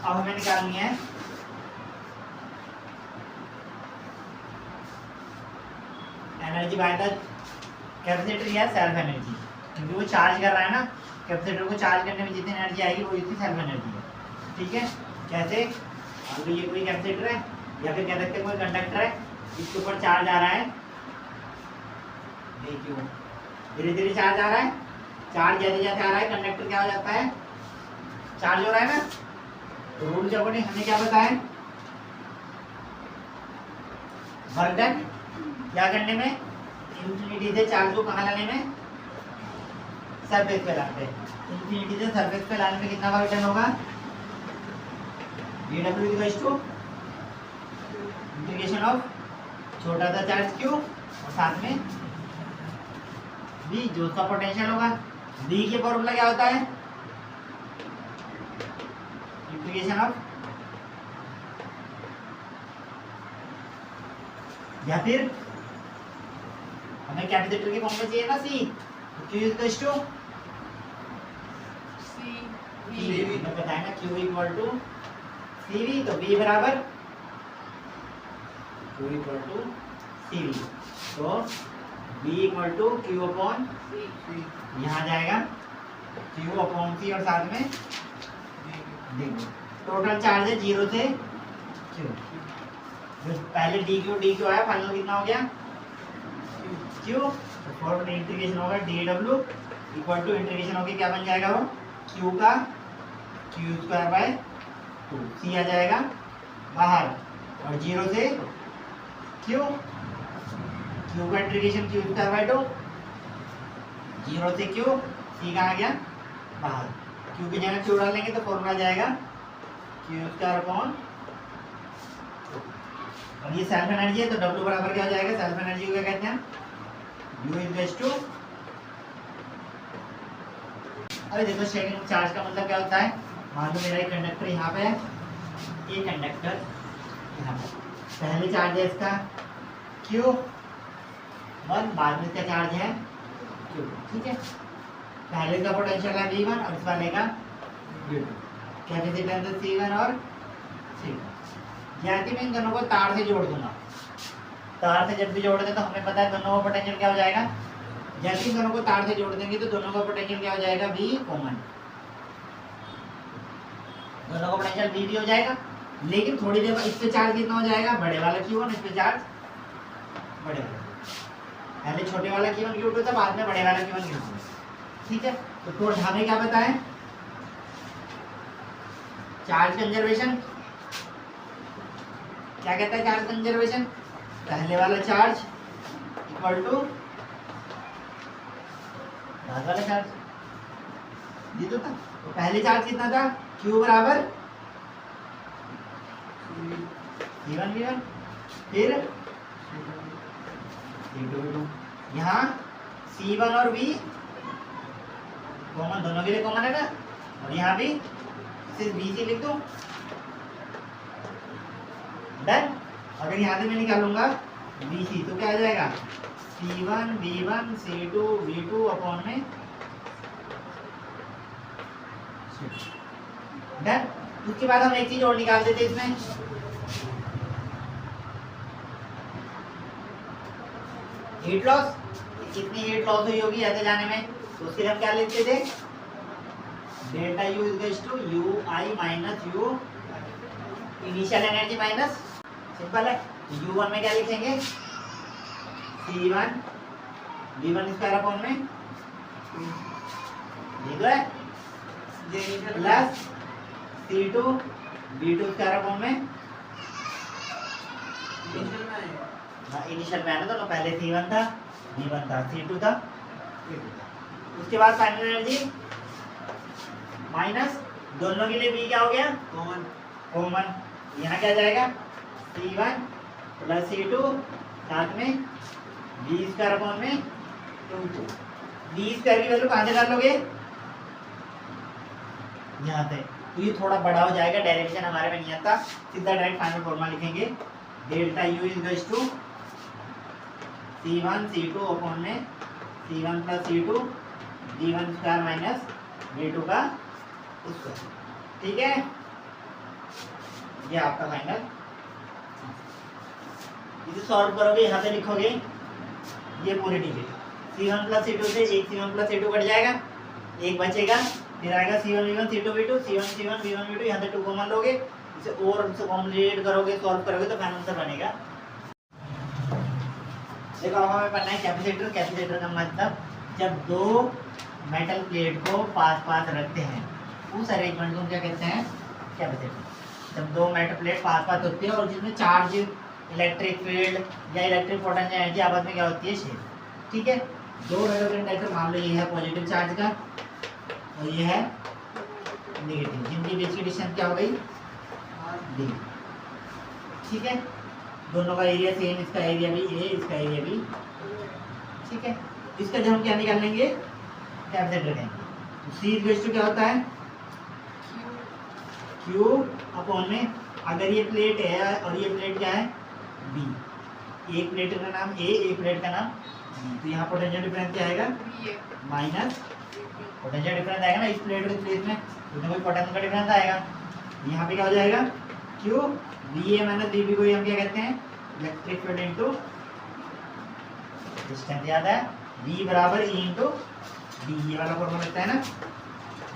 अब हमें निकालनी है एनर्जी बाय द कैपेसिटर या सेल्फ एनर्जी, क्योंकि वो चार्ज कर रहा है ना, कैपेसिटर को चार्ज करने में जितनी एनर्जी आएगी वो इतनी सेल्फ एनर्जी है। ठीक है, कैसे? अब तो ये कोई कैपेसिटर है या फिर कह सकते हैं कोई कंडक्टर है, इसके ऊपर चार्ज आ रहा है, देखिए धीरे धीरे चार्ज आ रहा है, चार्ज जैसे जैसे आ रहा है कंडक्टर क्या हो जाता है, चार्ज हो रहा है ना। तो रूल के अकॉर्डिंग हमें क्या पता है, वर्क डन क्या करने में, इंफिनिटी से चार्ज को कहाँ लाने में, सरफेस पे लाते हैं। इंफिनिटी से सरफेस पे लाने में कितना वर्क डन होगा, dw equals to integration of छोटा सा चार्ज q और साथ में v जो उसका पोटेंशियल होगा। v की फॉर्मूला क्या होता है, इंटीग्रेशन ऑफ, या फिर हमें कैपेसिटर की फॉर्मूला चाहिए ना c, तो q इक्वल्स टू cv, हमें पता है ना q इक्वल टू cv, तो v बराबर q इक्वल टू cv, तो v equal to q upon यहाँ जाएगा q अपॉन c और साथ में देखो टोटल चार्ज है 0 से q, जो पहले dq आया फाइनल कितना हो गया q, तो फॉर्मूला इंटीग्रेशन होगा dw इक्वल टू इंटीग्रेशन होके क्या बन जाएगा वो q का q स्क्वायर बाय 2, c आ जाएगा बाहर और 0 से q का इंटीग्रेशन q स्क्वायर बाय 2, 0 से q, c कहाँ आ गया बाहर, q की जगह q डालेंगे तो फॉर्मूला जाएगा q स्क्वायर अपॉन, और ये सेल्फ एनर्जी है तो w बराबर क्या हो जाएगा, सेल्फ एनर्जी को क्या कहते हैं, u इक्वल्स टू, अरे देखो स्टेटिक चार्ज का मतलब क्या होता है, मान लो मेरा एक कंडक्टर यहाँ पे है, ये कंडक्टर यहाँ पे, पहले चार्ज है इसका q1, बाद में इसका चार्ज है q2, ठीक है। पहले का पोटेंशियल है v1 और इस वाले का v2, कैपेसिटेंस c1 और c2। जैसे मैं इन दोनों को तार से जोड़ दूंगा, तार से जब भी जोड़ दें तो हमें पता है दोनों का पोटेंशियल क्या हो जाएगा, जैसे इन दोनों को तार से जोड़ देंगे तो दोनों का पोटेंशियल क्या हो जाएगा, v कॉमन, दोनों का पोटेंशियल v भी हो जाएगा। लेकिन थोड़ी देर बाद इस पे चार्ज कितना हो जाएगा, बड़े वाला q1, इस पे चार्ज बड़े वाला, पहले छोटे वाला q1 q2 था, बाद में बड़े वाला q1 q2, ठीक है। तो हमें क्या पता है, चार्ज कंजर्वेशन क्या कहता है, चार्ज कंजर्वेशन पहले वाला चार्ज इक्वल टू बाद वाला चार्ज, ये तो था। तो पहले चार्ज कितना था, q बराबर c1 v1, फिर c2 v2, यहाँ c1 और v कॉमन, दोनों के लिए कॉमन है ना, और यहाँ भी सिर्फ bc लिख दो, डन। अगर यहाँ से मैं निकालूंगा bc तो क्या आ जाएगा, c1 v1 c2 v2 upon में डन। उसके बाद हम एक चीज और निकाल देते इसमें, हीट लॉस, कितनी हीट लॉस हुई होगी ऐसे जाने में, तो उसके हम क्या लिखते थे, delta U equals to U I minus U initial energy minus, simple है। u1 में क्या लिखेंगे, c1 v1 स्क्वायर अपॉन में ये तो है plus c2 v2 square upon में, इनिशियल में है ना, तो पहले c1 था v1 था c2 था, उसके बाद फाइनल एनर्जी माइनस, दोनों के लिए v क्या हो गया, कॉमन, कॉमन, यहाँ क्या जाएगा c1 प्लस c2 साथ में v स्क्वायर अपॉन में 2, v स्क्वायर की वैल्यू कहाँ से डाल लोगे, यहाँ से, तो ये थोड़ा बड़ा हो जाएगा, डायरेक्शन हमारे में नहीं आता, सीधा डायरेक्ट फाइनल फॉर्मूला लिखेंगे, delta U equals to c1 c2 upon में c1 plus c2 v1 square minus v2 का स्क्वायर, ठीक है। ये आपका फाइनल। इसे सॉल्व करोगे, यहाँ पे लिखोगे ये पूरी डिजिट C1 प्लस C2 से एक C1 प्लस C2 कट जाएगा, एक बचेगा, फिर आएगा C1 V1 C2 V2 C1 C1 V1 V2, यहाँ से 2 कॉमन लोगे, इसे और कॉम्प्लीट करोगे, सॉल्व करोगे तो फाइनल आंसर बनेगा। देखो अब हमें पढ़ना है कैपेसिटर। कैपेसिटर का मतलब जब दो मेटल प्लेट को पास पास रखते हैं उस अरेंजमेंट को क्या कहते हैं, कैपेसिटर। जब दो मेटल प्लेट पास पास होती है और जिसमें चार्ज, इलेक्ट्रिक फील्ड या इलेक्ट्रिक पोटेंशियल एनर्जी आपस में क्या होती है, शेयर। ठीक है, दो मेटल प्लेट डायरेक्टर मान लो ये है पॉजिटिव चार्ज का और ये है नेगेटिव, जिनके बीच की डिस्टेंस क्या हो गई, डी। ठीक है, दोनों का एरिया सेम, इसका एरिया भी ए, इसका एरिया भी। ठीक है, इसका जब हम क्या निकाल लेंगे, कैपेसिटर कहेंगे। तो सी इक्वल टू क्या होता है, क्यू अपॉन में, अगर ये प्लेट है और ये प्लेट क्या है, बी, एक प्लेट का नाम ए, एक प्लेट का नाम बी, तो यहाँ पोटेंशियल डिफरेंस क्या आएगा, माइनस पोटेंशियल डिफरेंस आएगा ना, इस प्लेट के प्लेट में इसमें कोई पोटेंशियल का डिफरेंस आएगा, यहाँ पे क्या हो जाएगा, क्यू बी ए माइनस डी बी को हम क्या कहते हैं, इलेक्ट्रिक फील्ड इनटू डिस्टेंस। याद है, बी बराबर ई इनटू डी, ये वाला फॉर्मूला लगता है ना,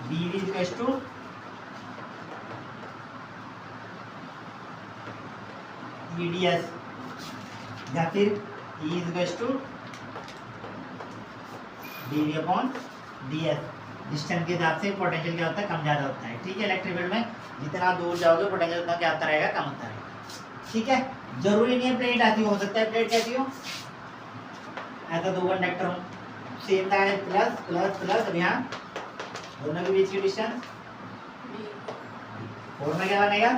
B is equal to EDS या फिर E is equal to D upon D S. Distance के हिसाब से पोटेंशियल क्या होता है, कम ज़्यादा होता है। ठीक है, इलेक्ट्रिक फील्ड में जितना दूर जाओगे पोटेंशियल उतना क्या होता रहेगा, कम होता रहेगा। ठीक है, जरूरी नहीं है प्लेट ऐसी हो सकता है प्लेट कैसी हो, ऐसा दो कंडक्टर हो, सेम था प्लस प्लस प्लस, अब यहाँ दोनों के बीच की डिस्टेंस 4 में क्या बनेगा,